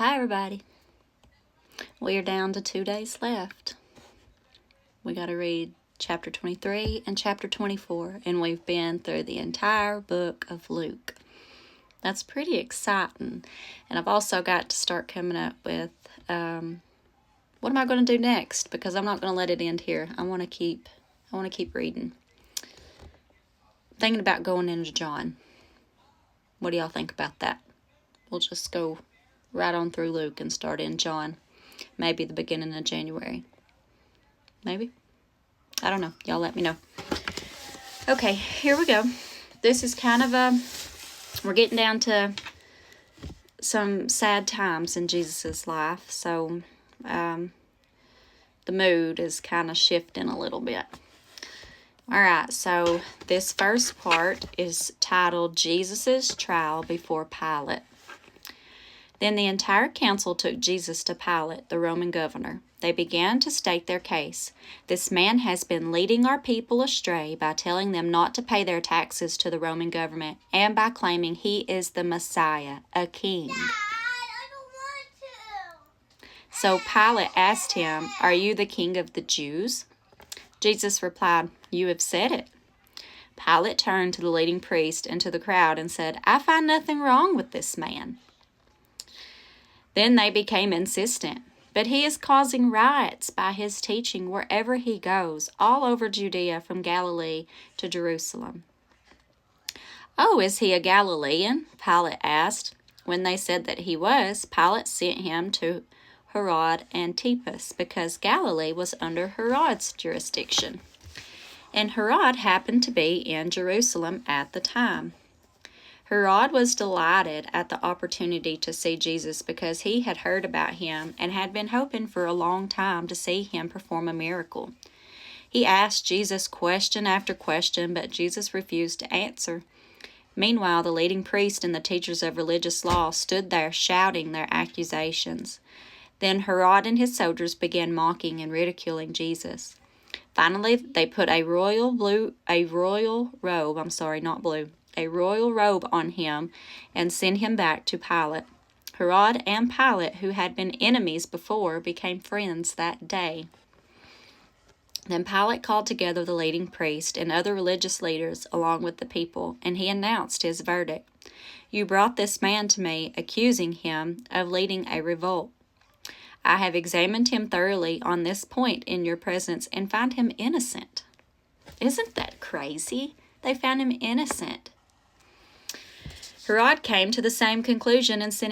Hi, everybody. We are down to 2 days left. We got to read chapter 23 and chapter 24, and we've been through the entire book of Luke. That's pretty exciting. And I've also got to start coming up with what am I going to do next, because I'm not going to let it end here. I want to keep reading. Thinking about going into John. What do y'all think about that? We'll just go right on through Luke and start in John. Maybe the beginning of January. Maybe? I don't know. Y'all let me know. Okay, here we go. This is kind of we're getting down to some sad times in Jesus' life. So the mood is kind of shifting a little bit. All right, so this first part is titled Jesus' Trial Before Pilate. Then the entire council took Jesus to Pilate, the Roman governor. They began to state their case. This man has been leading our people astray by telling them not to pay their taxes to the Roman government and by claiming he is the Messiah, a king. Dad, I don't want to. So Pilate asked him, "Are you the king of the Jews?" Jesus replied, "You have said it." Pilate turned to the leading priest and to the crowd and said, "I find nothing wrong with this man." Then they became insistent. "But he is causing riots by his teaching wherever he goes, all over Judea from Galilee to Jerusalem." "Oh, is he a Galilean?" Pilate asked. When they said that he was, Pilate sent him to Herod Antipas, because Galilee was under Herod's jurisdiction. And Herod happened to be in Jerusalem at the time. Herod was delighted at the opportunity to see Jesus because he had heard about him and had been hoping for a long time to see him perform a miracle. He asked Jesus question after question, but Jesus refused to answer. Meanwhile, the leading priest and the teachers of religious law stood there shouting their accusations. Then Herod and his soldiers began mocking and ridiculing Jesus. Finally, they put a royal robe on him and sent him back to Pilate. Herod and Pilate, who had been enemies before, became friends that day. Then Pilate called together the leading priest and other religious leaders along with the people, and he announced his verdict. "You brought this man to me, accusing him of leading a revolt. I have examined him thoroughly on this point in your presence and find him innocent." Isn't that crazy? They found him innocent. Herod came to the same conclusion and sent him